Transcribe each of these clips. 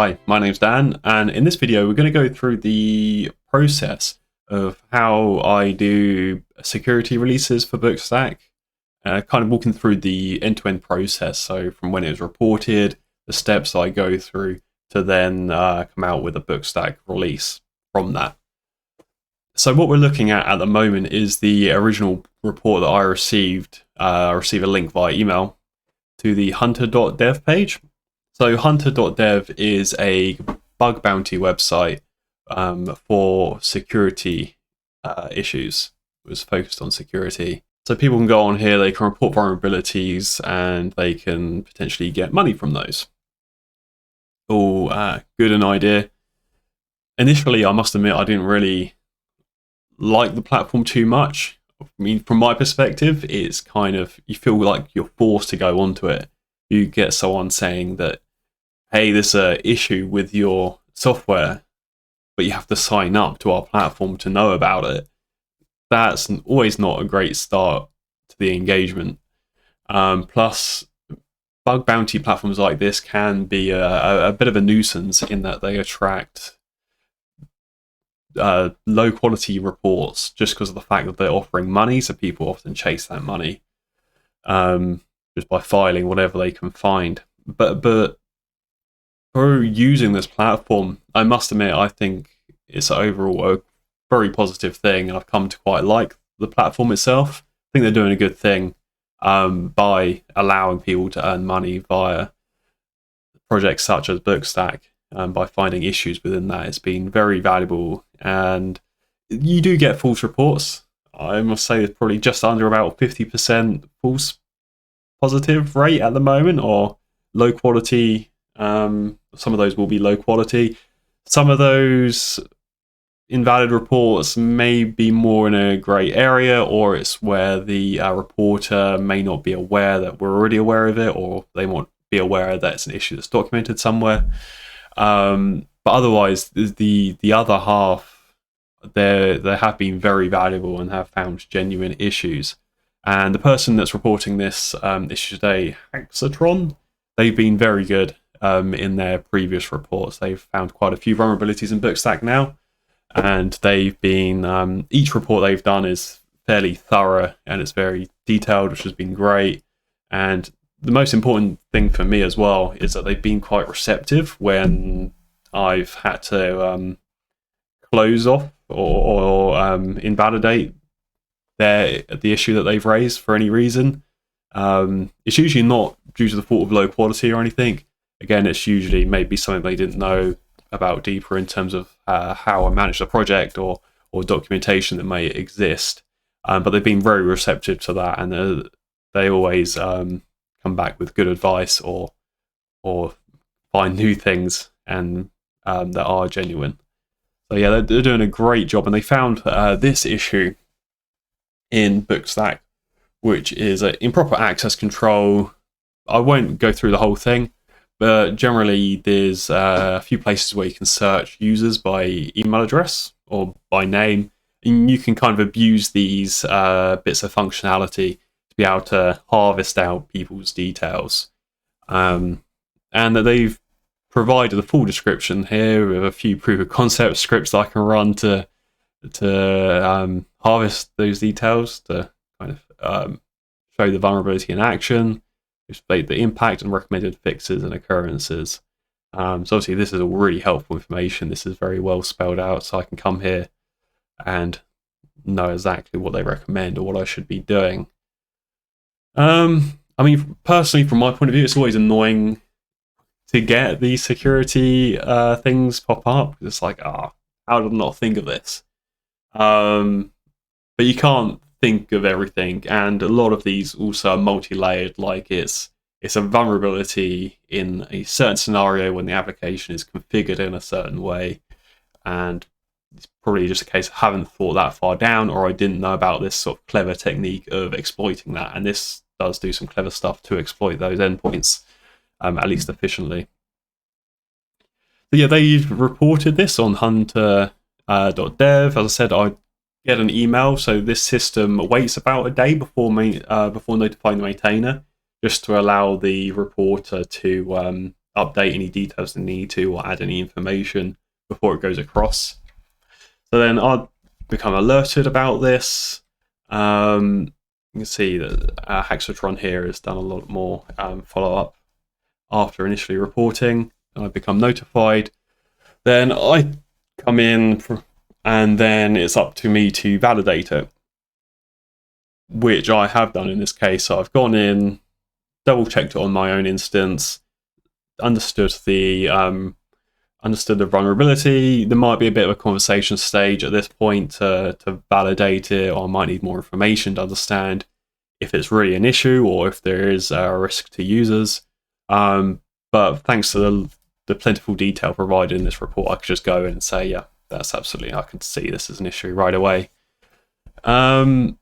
Hi, my name's Dan, and in this video we're going to go through the process of how I do security releases for BookStack, kind of walking through the end-to-end process, so from when it was reported, the steps I go through to then come out with a BookStack release from that. So what we're looking at the moment is the original report that I received. I received a link via email to the hunter.dev page. So hunter.dev is a bug bounty website for security issues. It was focused on security. So people can go on here, they can report vulnerabilities, and they can potentially get money from those. All good an idea. Initially, I must admit, I didn't really like the platform too much. I mean, from my perspective, it's kind of, you feel like you're forced to go onto it. You get someone saying that, hey, there's an issue with your software, but you have to sign up to our platform to know about it. That's always not a great start to the engagement. Plus, bug bounty platforms like this can be a bit of a nuisance in that they attract low quality reports just because of the fact that they're offering money, so people often chase that money just by filing whatever they can find. But for using this platform, I must admit, I think it's overall a very positive thing, and I've come to quite like the platform itself. I think they're doing a good thing by allowing people to earn money via projects such as BookStack, by finding issues within that. It's been very valuable, and you do get false reports. I must say it's probably just under about 50% false positive rate at the moment, or low quality. Some of those will be low quality. Some of those invalid reports may be more in a grey area, or it's where the reporter may not be aware that we're already aware of it, or they won't be aware that it's an issue that's documented somewhere. But otherwise, the other half, they have been very valuable and have found genuine issues. And the person that's reporting this issue today, Hexatron, they've been very good in their previous reports. They've found quite a few vulnerabilities in BookStack now, and they've been, each report they've done is fairly thorough and it's very detailed, which has been great. And the most important thing for me as well is that they've been quite receptive when I've had to close off or invalidate the issue that they've raised for any reason. It's usually not due to the fault of low quality or anything. Again, it's usually maybe something they didn't know about deeper in terms of how I manage the project or documentation that may exist. But they've been very receptive to that, and they always come back with good advice or find new things and that are genuine. So yeah, they're doing a great job, and they found this issue in BookStack, which is improper access control. I won't go through the whole thing, but generally there's a few places where you can search users by email address or by name, and you can kind of abuse these bits of functionality to be able to harvest out people's details. And that they've provided a full description here with a few proof of concept scripts that I can run to harvest those details, to kind of show the vulnerability in action, explain the impact and recommended fixes and occurrences. So obviously this is all really helpful information. This is very well spelled out, so I can come here and know exactly what they recommend or what I should be doing. I mean, personally, from my point of view, it's always annoying to get these security things pop up. It's like, how did I not think of this? But you can't think of everything, and a lot of these also are multi-layered. Like it's a vulnerability in a certain scenario when the application is configured in a certain way, and it's probably just a case I haven't thought that far down, or I didn't know about this sort of clever technique of exploiting that, and this does do some clever stuff to exploit those endpoints, at least efficiently. So yeah, they've reported this on hunter.dev. As I said, I get an email, so this system waits about a day before notifying the maintainer, just to allow the reporter to update any details they need to or add any information before it goes across. So then I'll become alerted about this. You can see that Hexatron here has done a lot more follow-up after initially reporting. I become notified. Then I come in, and then it's up to me to validate it, which I have done in this case. So I've gone in, double-checked it on my own instance, understood the vulnerability. There might be a bit of a conversation stage at this point to validate it, or I might need more information to understand if it's really an issue or if there is a risk to users. But thanks to the plentiful detail provided in this report, I could just go in and say, yeah, that's absolutely, I can see this as an issue right away. So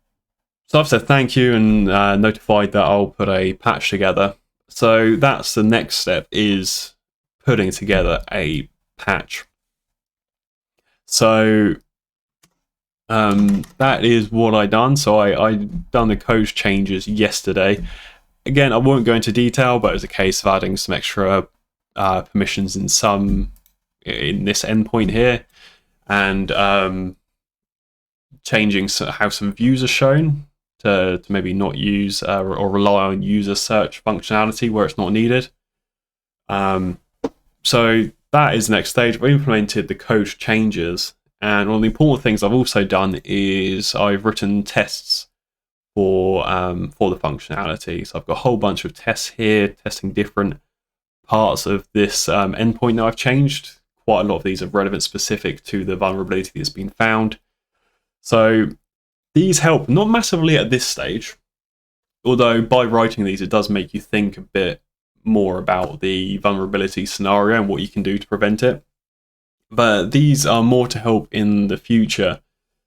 I've said thank you and notified that I'll put a patch together. So that's the next step, is putting together a patch. So that is what I done. So I done the code changes yesterday. Again, I won't go into detail, but it was a case of adding some extra permissions in this endpoint here, and changing how some views are shown to maybe not use or rely on user search functionality where it's not needed. So that is the next stage. We've implemented the code changes, and one of the important things I've also done is I've written tests for the functionality. So I've got a whole bunch of tests here, testing different parts of this endpoint that I've changed. Quite a lot of these are relevant specific to the vulnerability that's been found. So these help not massively at this stage, although by writing these it does make you think a bit more about the vulnerability scenario and what you can do to prevent it. But these are more to help in the future,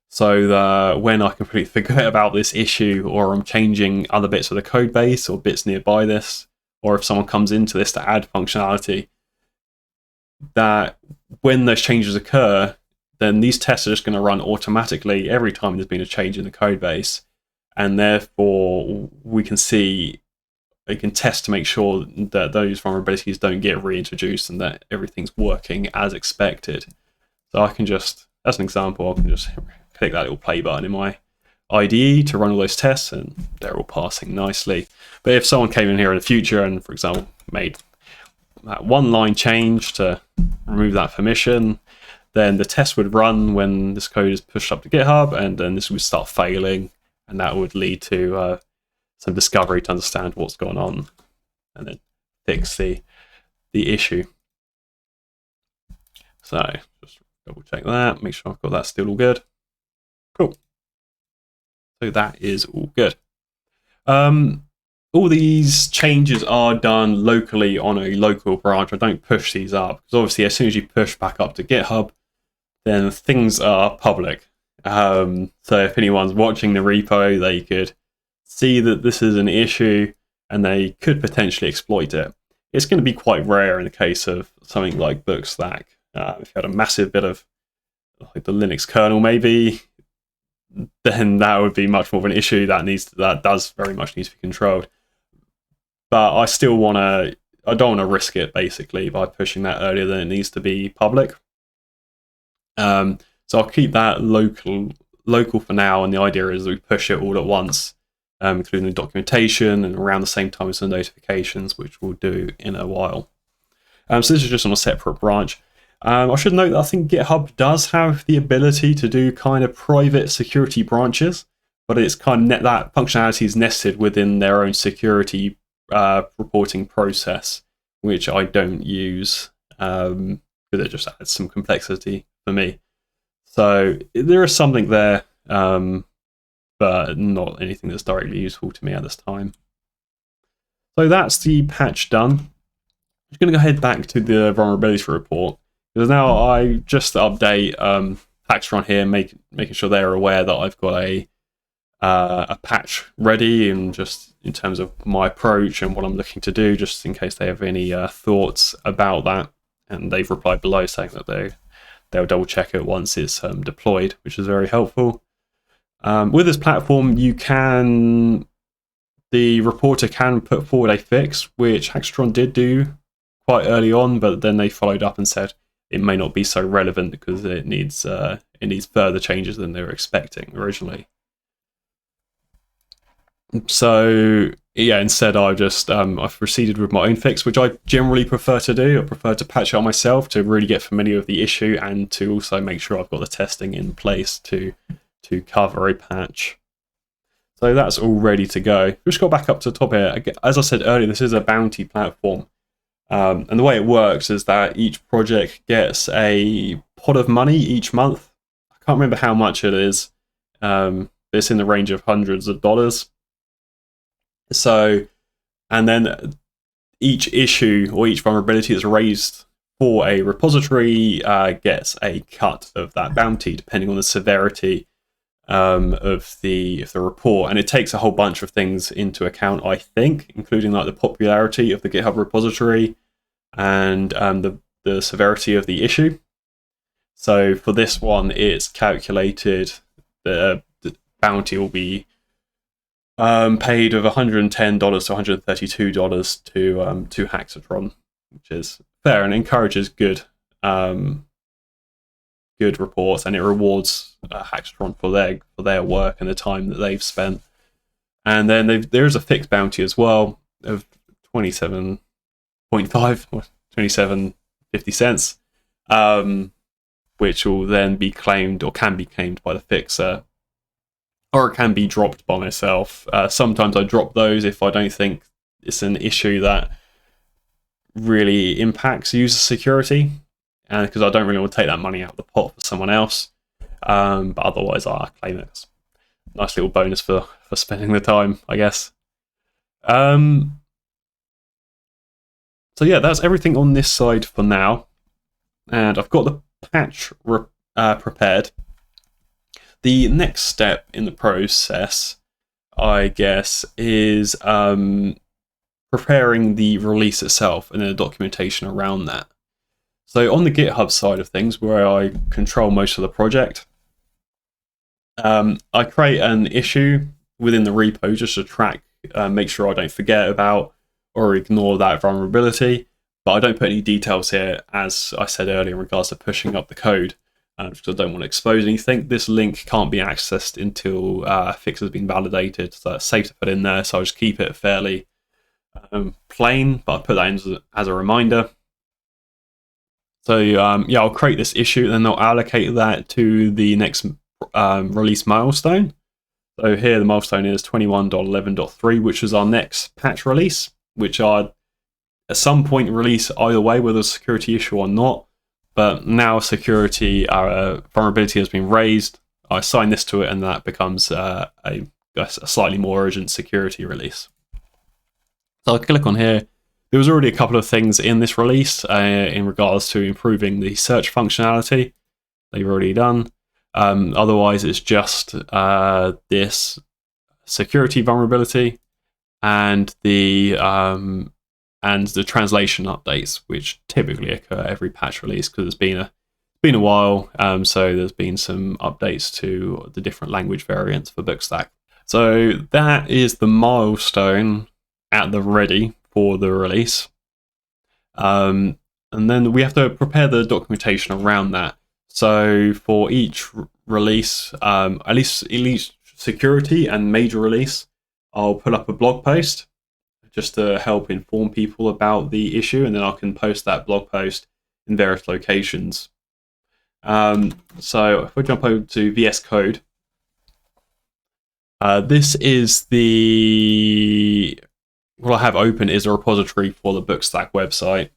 so that when I completely forget about this issue, or I'm changing other bits of the code base or bits nearby this, or if someone comes into this to add functionality, that when those changes occur, then these tests are just going to run automatically every time there's been a change in the code base. And therefore, we can test to make sure that those vulnerabilities don't get reintroduced and that everything's working as expected. So I can just, as an example, I can just click that little play button in my IDE to run all those tests, and they're all passing nicely. But if someone came in here in the future and, for example, made that one line change to remove that permission, then the test would run when this code is pushed up to GitHub, and then this would start failing, and that would lead to some discovery to understand what's going on and then fix the issue. So just double check that, make sure I've got that still all good. Cool. So that is all good. All these changes are done locally on a local branch. I don't push these up, because obviously as soon as you push back up to GitHub, then things are public. So if anyone's watching the repo, they could see that this is an issue and they could potentially exploit it. It's going to be quite rare in the case of something like BookStack. If you had a massive bit of like the Linux kernel maybe, then that would be much more of an issue that does very much need to be controlled. But I don't want to risk it basically by pushing that earlier than it needs to be public. So I'll keep that local for now, and the idea is we push it all at once, including the documentation and around the same time as the notifications, which we'll do in a while. So this is just on a separate branch. I should note that I think GitHub does have the ability to do kind of private security branches, but it's kind of that functionality is nested within their own security reporting process, which I don't use because it just adds some complexity for me. So there is something there, but not anything that's directly useful to me at this time. So that's the patch done. I'm just going to go ahead back to the vulnerability report, because now I just update Hexatron here, making sure they're aware that I've got a patch ready, and just in terms of my approach and what I'm looking to do, just in case they have any thoughts about that. And they've replied below saying that they'll double check it once it's deployed, which is very helpful. With this platform, the reporter can put forward a fix, which Hexatron did do quite early on, but then they followed up and said it may not be so relevant because it needs further changes than they were expecting originally. So yeah, instead I've proceeded with my own fix, which I generally prefer to do. I prefer to patch out myself to really get familiar with the issue and to also make sure I've got the testing in place to cover a patch. So that's all ready to go. Just got back up to the top here. As I said earlier, this is a bounty platform. And the way it works is that each project gets a pot of money each month. I can't remember how much it is. It's in the range of hundreds of dollars. So, and then each issue or each vulnerability that's raised for a repository gets a cut of that bounty, depending on the severity of the report. And it takes a whole bunch of things into account, I think, including like the popularity of the GitHub repository and the severity of the issue. So for this one, it's calculated the bounty will be paid of $110 to $132 to Hacktron, which is fair and encourages good reports, and it rewards Hacktron for their work and the time that they've spent. And then there is a fixed bounty as well of 27.5 or 27.50 cents, which will then be claimed or can be claimed by the fixer, or it can be dropped by myself. Sometimes I drop those if I don't think it's an issue that really impacts user security, and because I don't really want to take that money out of the pot for someone else. But otherwise, I claim it. It's a nice little bonus for spending the time, I guess. So yeah, that's everything on this side for now. And I've got the patch prepared. The next step in the process, I guess, is preparing the release itself and then the documentation around that. So on the GitHub side of things, where I control most of the project, I create an issue within the repo just to track, make sure I don't forget about or ignore that vulnerability. But I don't put any details here, as I said earlier, in regards to pushing up the code. Because I don't want to expose anything. This link can't be accessed until a fix has been validated, so it's safe to put in there. So I'll just keep it fairly plain, but I put that in as a reminder. So yeah, I'll create this issue, and then I'll allocate that to the next release milestone. So here the milestone is 21.11.3, which is our next patch release, which are at some point release either way, whether it's a security issue or not. But now security vulnerability has been raised. I assign this to it, and that becomes a slightly more urgent security release. So I'll click on here. There was already a couple of things in this release in regards to improving the search functionality. They've already done. Otherwise, it's just this security vulnerability and the translation updates, which typically occur every patch release because it's been a while. So there's been some updates to the different language variants for BookStack. So that is the milestone at the ready for the release. And then we have to prepare the documentation around that. So for each release, at least security and major release, I'll put up a blog post just to help inform people about the issue, and then I can post that blog post in various locations. So if we jump over to VS Code, this is what I have open is a repository for the BookStack website.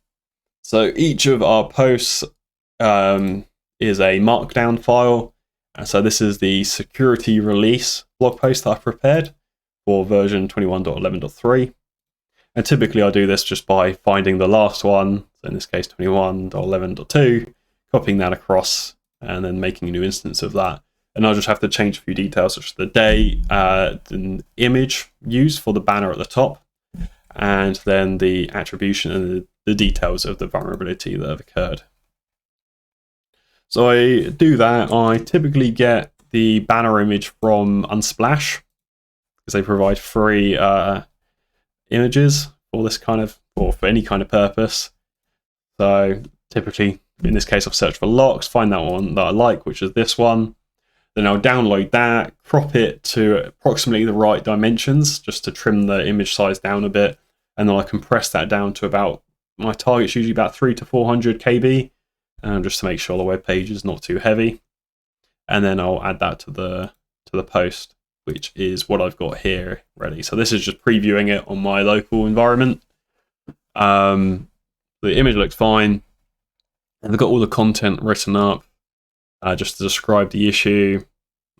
So each of our posts is a markdown file. And so this is the security release blog post that I've prepared for version 21.11.3. And typically I do this just by finding the last one, so in this case 21.11.2, copying that across and then making a new instance of that. And I'll just have to change a few details, such as the day, the image used for the banner at the top, and then the attribution and the details of the vulnerability that have occurred. So I do that. I typically get the banner image from Unsplash, because they provide free images for this kind of, or for any kind of purpose. So typically, in this case, I've searched for locks, find that one that I like, which is this one. Then I'll download that, crop it to approximately the right dimensions, just to trim the image size down a bit. And then I compress that down to about, my target's usually about 300 to 400 KB, just to make sure the web page is not too heavy. And then I'll add that to the post, which is what I've got here ready. So this is just previewing it on my local environment. The image looks fine, and I've got all the content written up, just to describe the issue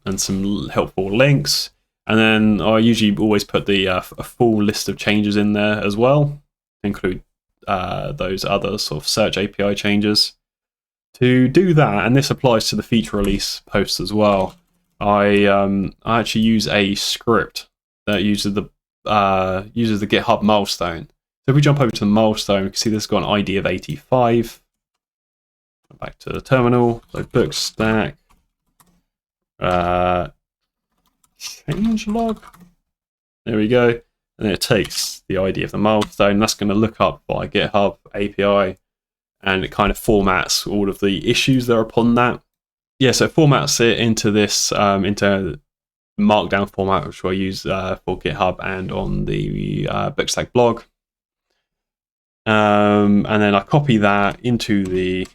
and some helpful links. And then I usually always put the a full list of changes in there as well, include those other sort of search API changes. To do that, and this applies to the feature release posts as well, I actually use a script that uses the GitHub Milestone. So if we jump over to the Milestone, we can see this has got an ID of 85. Back to the terminal, so BookStack, change log. There we go. And then it takes the ID of the milestone. That's going to look up by GitHub API, and it kind of formats all of the issues that are upon that. Yeah, so it formats it into this into Markdown format, which I use for GitHub and on the BookStack blog. And then I copy that into the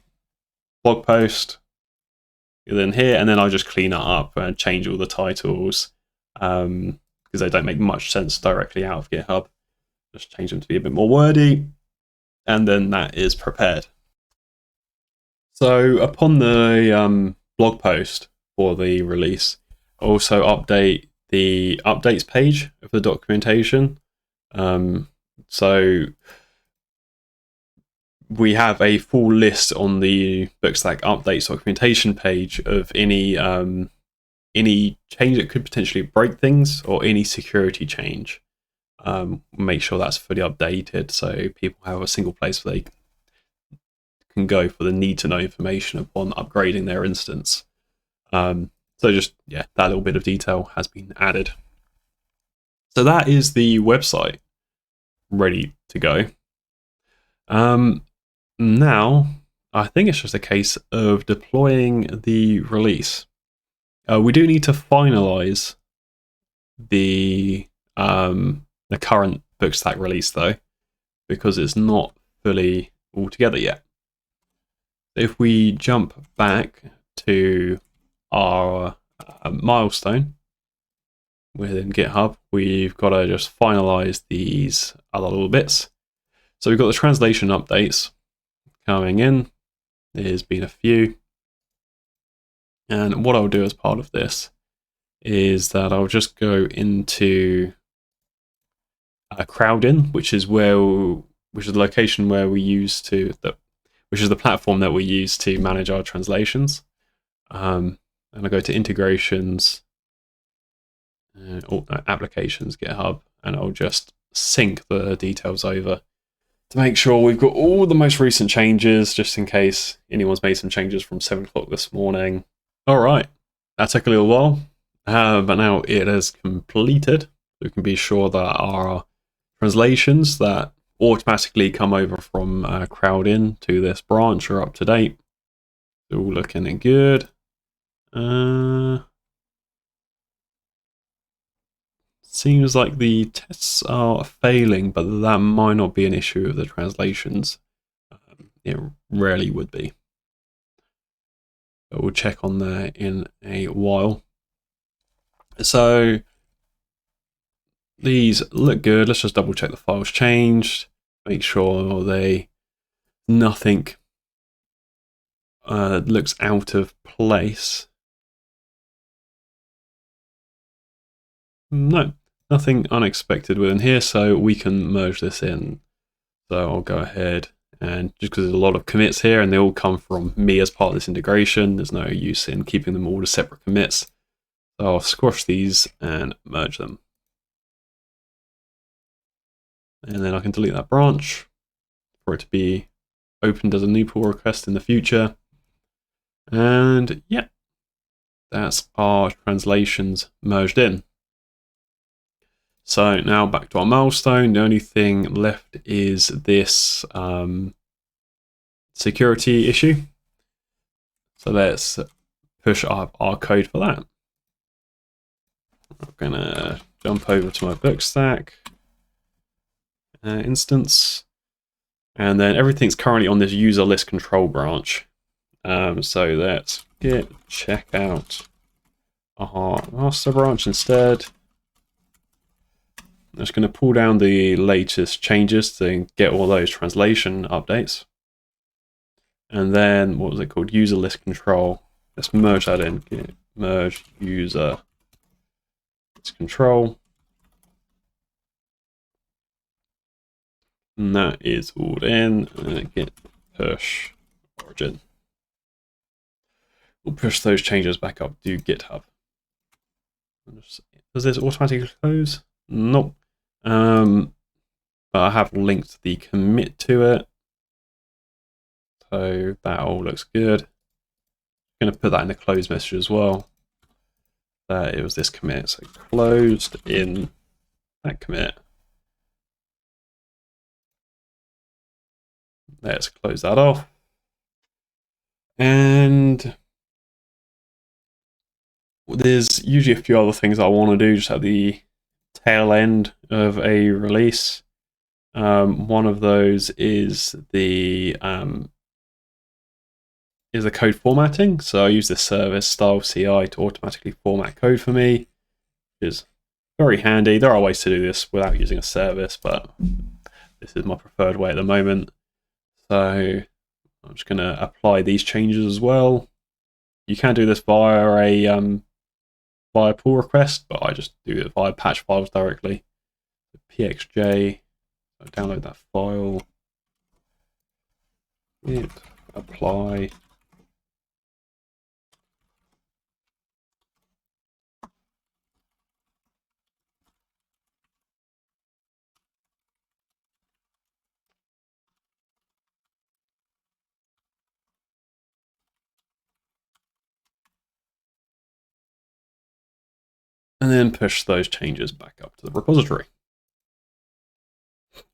blog post, then here, and then I just clean it up and change all the titles because they don't make much sense directly out of GitHub. Just change them to be a bit more wordy, and then that is prepared. So upon the blog post for the release, I also update the updates page of the documentation. So we have a full list on the BookStack updates documentation page of any change that could potentially break things, or any security change. Make sure that's fully updated so people have a single place where they can go for the need-to-know information upon upgrading their instance. So just, yeah, that little bit of detail has been added. So that is the website ready to go. Now, I think it's just a case of deploying the release. We do need to finalize the current BookStack release, though, because it's not fully all together yet. If we jump back to our milestone within GitHub, we've got to just finalize these other little bits. So we've got the translation updates coming in. There's been a few. And what I'll do as part of this is that I'll just go into Crowdin, which is the location where we use which is the platform that we use to manage our translations. And I go to integrations, applications, GitHub, and I'll just sync the details over to make sure we've got all the most recent changes, just in case anyone's made some changes from 7 o'clock this morning. All right, that took a little while, but now it is completed. We can be sure that our translations that automatically come over from Crowdin to this branch are up to date. They're all looking good. Seems like the tests are failing, but that might not be an issue of the translations. It rarely would be. But we'll check on that in a while. So these look good. Let's just double check the files changed. Make sure nothing looks out of place. No, nothing unexpected within here, so we can merge this in. So I'll go ahead, and just because there's a lot of commits here and they all come from me as part of this integration, there's no use in keeping them all as separate commits. So I'll squash these and merge them. And then I can delete that branch for it to be opened as a new pull request in the future. And yeah, that's our translations merged in. So now back to our milestone. The only thing left is this security issue. So let's push up our code for that. I'm gonna jump over to my BookStack instance, and then everything's currently on this user list control branch. So let's git check out our master branch instead. I'm just going to pull down the latest changes to get all those translation updates. And then, what was it called? User list control. Let's merge that in. Git merge user list control. And that is all in. Git push origin. We'll push those changes back up to GitHub. Does this automatically close? Nope. But I have linked the commit to it. So that all looks good. I'm going to put that in the close message as well. That it was this commit. So closed in that commit. Let's close that off. And there's usually a few other things I want to do just at the tail end of a release. One of those is the code formatting. So I use the service style CI to automatically format code for me, which is very handy. There are ways to do this without using a service, but this is my preferred way at the moment. So I'm just going to apply these changes as well. You can do this via a pull request, but I just do it via patch files directly. PXJ, download that file, git apply. And then push those changes back up to the repository.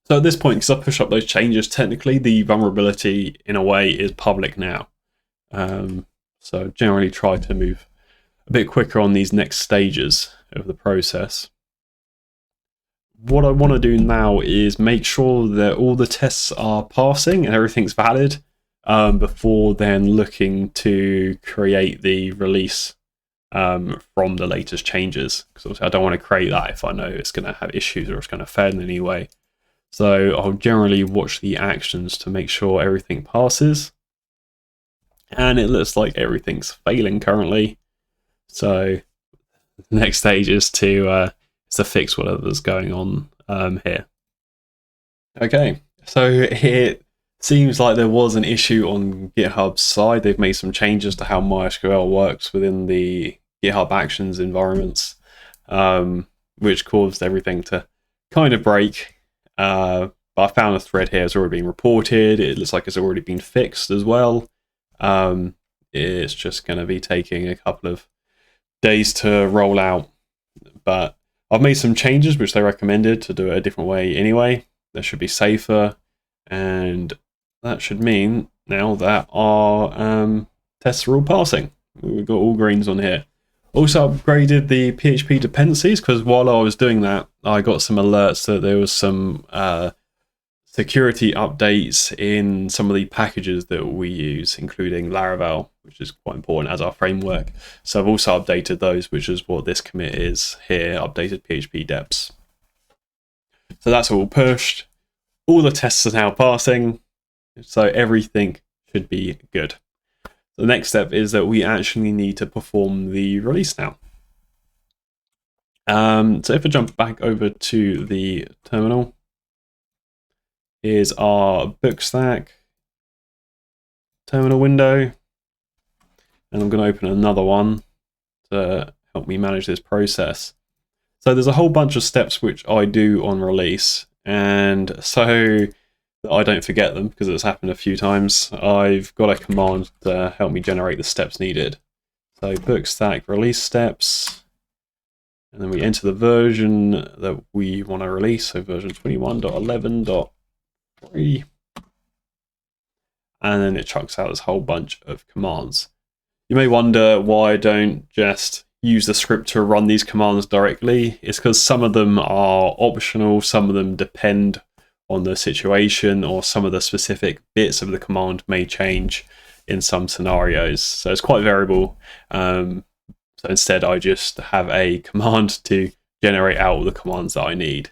So at this point, because I push up those changes, technically the vulnerability in a way is public now. So generally try to move a bit quicker on these next stages of the process. What I want to do now is make sure that all the tests are passing and everything's valid before then looking to create the release from the latest changes, because obviously I don't want to create that if I know it's going to have issues or it's going to fail in any way. So I'll generally watch the actions to make sure everything passes, and it looks like everything's failing currently. So the next stage is to fix whatever's going on here. Okay, so it seems like there was an issue on GitHub's side. They've made some changes to how MySQL works within the GitHub Actions environments, which caused everything to kind of break. But I found a thread here has already been reported. It looks like it's already been fixed as well. It's just going to be taking a couple of days to roll out. But I've made some changes which they recommended to do it a different way anyway. That should be safer, and that should mean now that our tests are all passing. We've got all greens on here. Also upgraded the PHP dependencies, because while I was doing that, I got some alerts that there was some security updates in some of the packages that we use, including Laravel, which is quite important as our framework. So I've also updated those, which is what this commit is here, updated PHP deps. So that's all pushed. All the tests are now passing, so everything should be good. The next step is that we actually need to perform the release now. So if I jump back over to the terminal, here's our BookStack terminal window, and I'm going to open another one to help me manage this process. So there's a whole bunch of steps which I do on release, and so that I don't forget them, because it's happened a few times, I've got a command to help me generate the steps needed. So BookStack release steps, and then we enter the version that we want to release, so version 21.11.3. and then it chucks out this whole bunch of commands. You may wonder why I don't just use the script to run these commands directly. It's because some of them are optional, some of them depend on the situation, or some of the specific bits of the command may change in some scenarios. So it's quite variable. So instead, I just have a command to generate out all the commands that I need.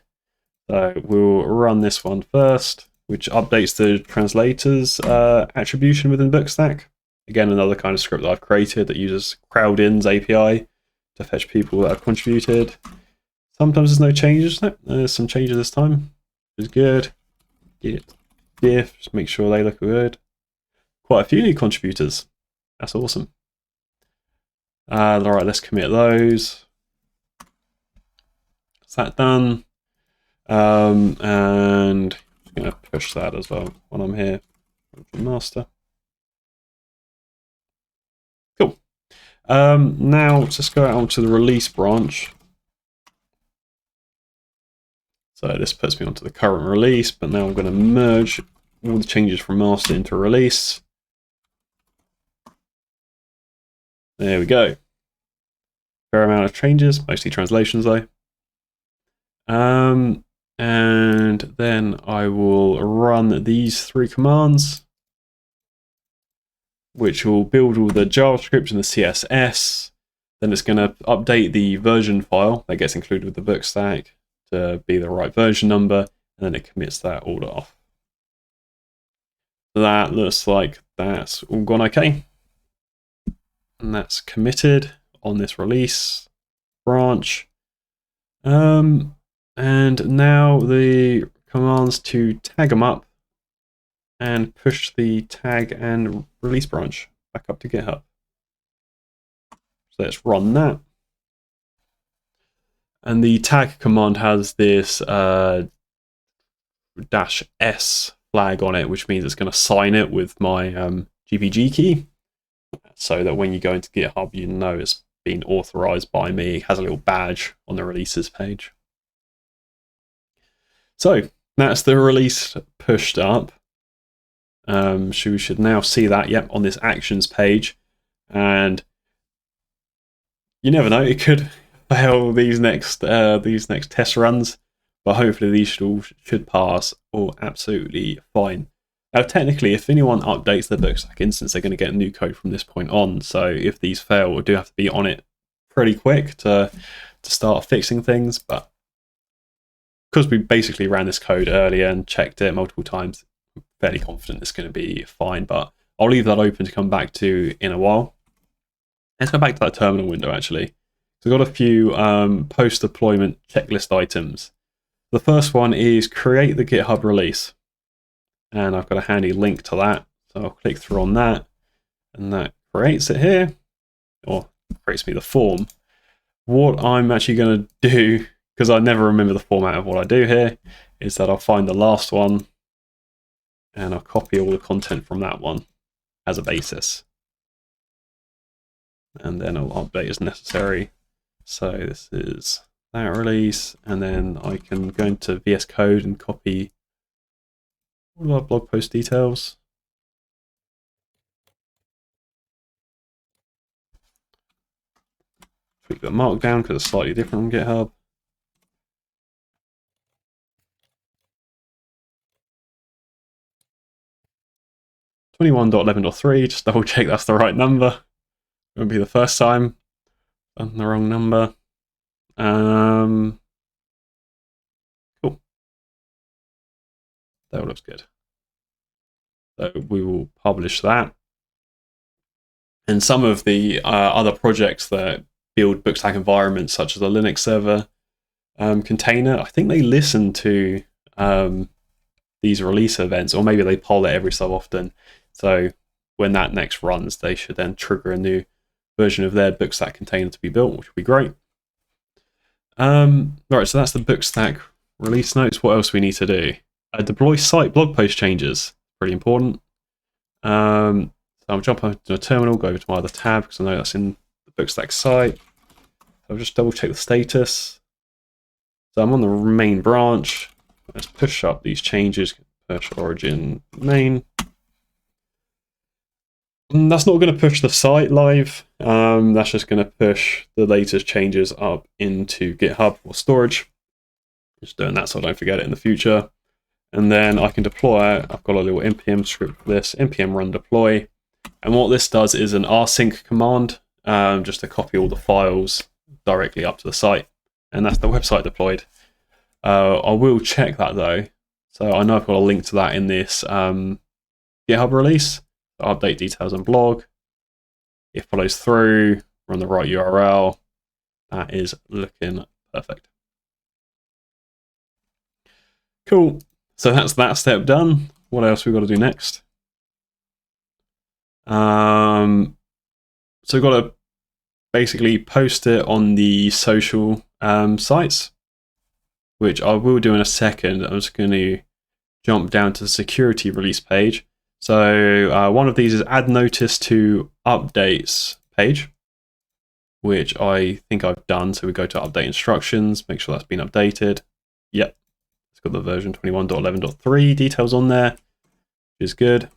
So we'll run this one first, which updates the translator's attribution within BookStack. Again, another kind of script that I've created that uses CrowdIn's API to fetch people that have contributed. Sometimes there's no changes. No, there's some changes this time, which is good. Git diff, just make sure they look good. Quite a few new contributors. That's awesome. All right, let's commit those. Is that done? And I'm going to push that as well when I'm here. Master. Cool. Now let's just go out onto the release branch. So this puts me onto the current release, but now I'm going to merge all the changes from master into release. There we go. Fair amount of changes, mostly translations though. And then I will run these 3 commands, which will build all the JavaScript and the CSS. Then it's going to update the version file that gets included with the BookStack to be the right version number, and then it commits that all off. That looks like that's all gone okay. And that's committed on this release branch. And now the commands to tag them up and push the tag and release branch back up to GitHub. So let's run that. And the tag command has this -s flag on it, which means it's going to sign it with my GPG key, so that when you go into GitHub, you know it's been authorized by me. It has a little badge on the releases page. So that's the release pushed up. We should now see that, yep, on this actions page. And you never know, it could fail these next test runs, but hopefully these should pass all absolutely fine. Now, technically, if anyone updates their BookStack instance, they're going to get new code from this point on. So if these fail, we do have to be on it pretty quick to start fixing things. But because we basically ran this code earlier and checked it multiple times, I'm fairly confident it's going to be fine. But I'll leave that open to come back to in a while. Let's go back to that terminal window, actually. So I've got a few post-deployment checklist items. The first one is create the GitHub release. And I've got a handy link to that. So I'll click through on that, and that creates it here, or creates me the form. What I'm actually going to do, because I never remember the format of what I do here, is that I'll find the last one, and I'll copy all the content from that one as a basis. And then I'll update as necessary. So this is that release, and then I can go into VS Code and copy all our blog post details. Tweak the markdown because it's slightly different on GitHub. .11.3, just double check that's the right number. It won't be the first time done the wrong number. Cool. That looks good. So we will publish that. And some of the other projects that build BookStack environments, such as a Linux server container, I think they listen to these release events, or maybe they poll it every so often. So when that next runs, they should then trigger a new version of their BookStack container to be built, which would be great. Right, so that's the BookStack release notes. What else we need to do? Deploy site blog post changes. Pretty important. So I'll jump into a terminal, go to my other tab, because I know that's in the BookStack site. I'll just double check the status. So I'm on the main branch. Let's push up these changes. Push origin main. That's not going to push the site live. That's just going to push the latest changes up into GitHub or storage. Just doing that so I don't forget it in the future. And then I can deploy it. I've got a little npm script for this, npm run deploy. And what this does is an rsync command, just to copy all the files directly up to the site. And that's the website deployed. I will check that though. So I know I've got a link to that in this GitHub release. Update details and blog. It follows through. We're on the right URL. That is looking perfect. Cool. So that's that step done. What else we got to do next? So we've got to basically post it on the social sites, which I will do in a second. I'm just going to jump down to the security release page. So one of these is add notice to updates page, which I think I've done. So we go to update instructions, make sure that's been updated. Yep, it's got the version 21.11.3 details on there, which is good.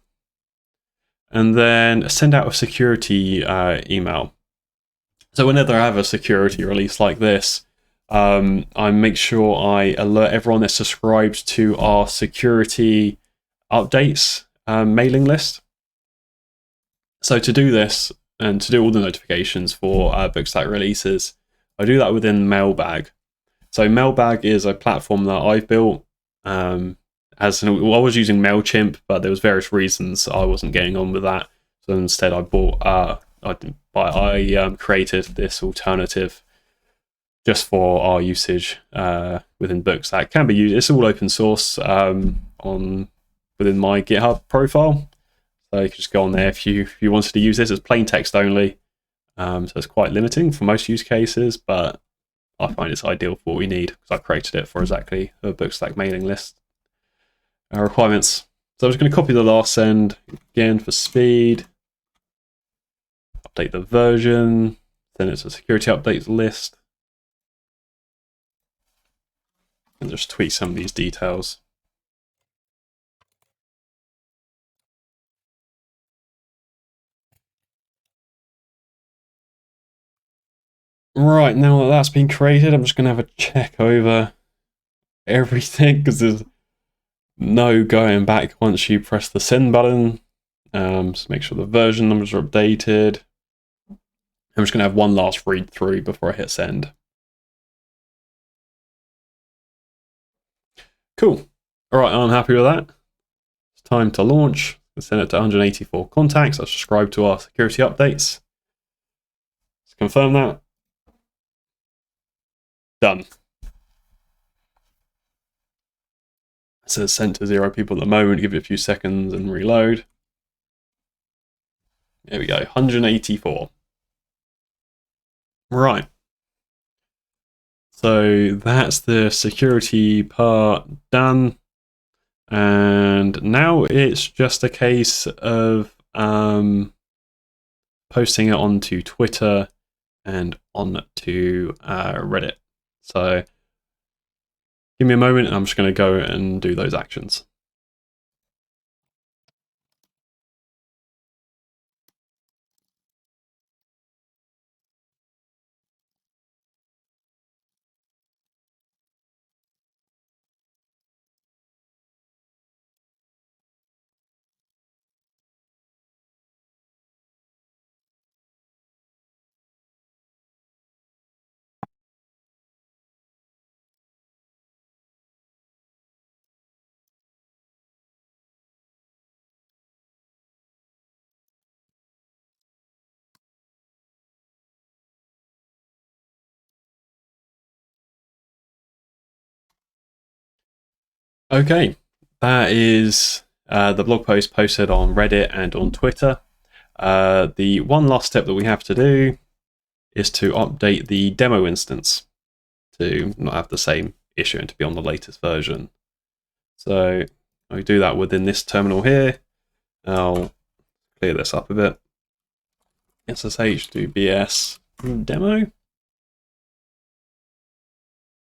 And then send out a security email. So whenever I have a security release like this, I make sure I alert everyone that's subscribed to our security updates mailing list. So to do this and to do all the notifications for BookStack releases, I do that within Mailbag. So Mailbag is a platform that I've built. I was using MailChimp, but there was various reasons I wasn't getting on with that. So instead, I created this alternative just for our usage within BookStack. It can be used. It's all open source within my GitHub profile. So you can just go on there if you wanted to use this as plain text only. So it's quite limiting for most use cases, but I find it's ideal for what we need because I created it for exactly a BookStack mailing list requirements. So I'm just going to copy the last send again for speed. Update the version. Then it's a security updates list. And just tweak some of these details. Right, now that that's been created, I'm just going to have a check over everything because there's no going back once you press the send button. Just make sure the version numbers are updated. I'm just going to have one last read through before I hit send. Cool. All right, I'm happy with that. It's time to launch. Let's send it to 184 contacts that subscribe to our security updates. Let's confirm that. Done. It says sent to 0 people at the moment. Give it a few seconds and reload. There we go, 184. Right. So that's the security part done. And now it's just a case of posting it onto Twitter and onto Reddit. So give me a moment and I'm just going to go and do those actions. Okay, that is the blog post posted on Reddit and on Twitter. The one last step that we have to do is to update the demo instance to not have the same issue and to be on the latest version. So I do that within this terminal here. I'll clear this up a bit. SSH-2BS demo.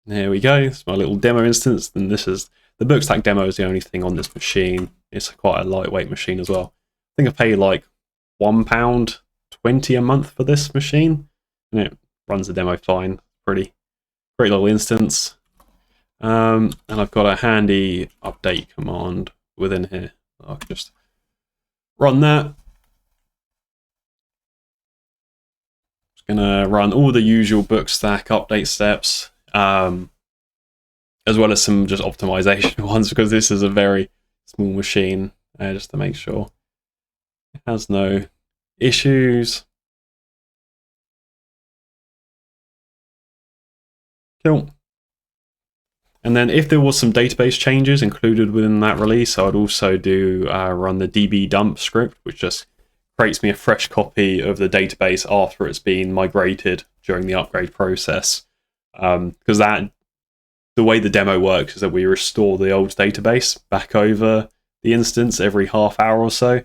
There we go. It's my little demo instance. And this is the BookStack demo is the only thing on this machine. It's quite a lightweight machine as well. I think I paid like £1.20 a month for this machine, and it runs the demo fine. Pretty great little instance. And I've got a handy update command within here. I'll just run that. Just gonna run all the usual BookStack update steps, as well as some just optimization ones, because this is a very small machine, just to make sure it has no issues. Cool. And then if there was some database changes included within that release, I would also do run the db dump script, which just creates me a fresh copy of the database after it's been migrated during the upgrade process. Because the way the demo works is that we restore the old database back over the instance every half hour or so.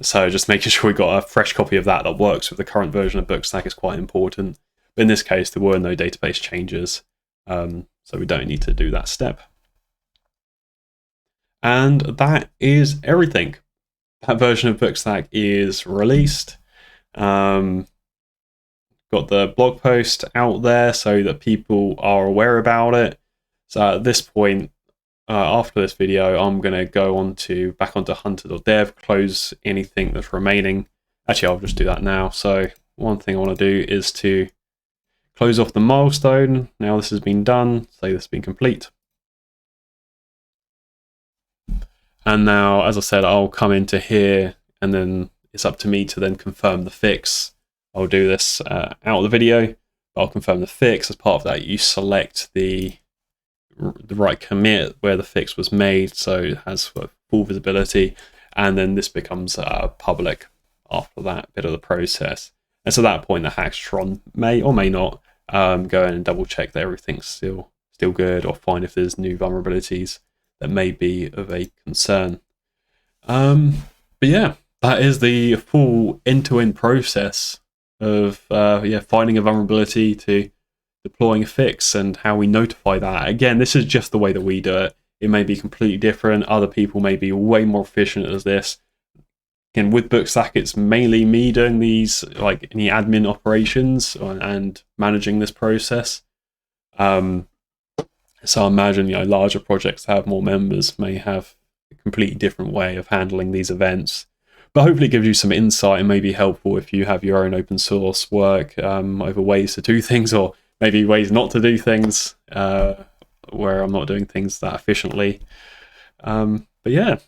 So just making sure we got a fresh copy of that works with the current version of BookStack is quite important. But in this case, there were no database changes. So we don't need to do that step. And that is everything. That version of BookStack is released. Got the blog post out there so that people are aware about it. So at this point, after this video, I'm going to go back onto hunter.dev, close anything that's remaining. Actually, I'll just do that now. So one thing I want to do is to close off the milestone. Now this has been done, say this has been complete. And now, as I said, I'll come into here, and then it's up to me to then confirm the fix. I'll do this out of the video. I'll confirm the fix. As part of that, you select the right commit where the fix was made, so it has full visibility, and then this becomes public after that bit of the process. And so at that point, the Hackstron may or may not go in and double check that everything's still good, or find if there's new vulnerabilities that may be of a concern. But yeah, that is the full end-to-end process of finding a vulnerability to deploying a fix and how we notify that. Again, this is just the way that we do it. It may be completely different. Other people may be way more efficient as this. Again, with BookStack, it's mainly me doing these, like any admin operations and managing this process. So I imagine, larger projects that have more members may have a completely different way of handling these events. But hopefully it gives you some insight and may be helpful if you have your own open source work over ways to do things, or maybe ways not to do things where I'm not doing things that efficiently. But yeah,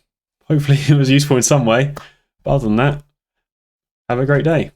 hopefully it was useful in some way. But other than that, have a great day.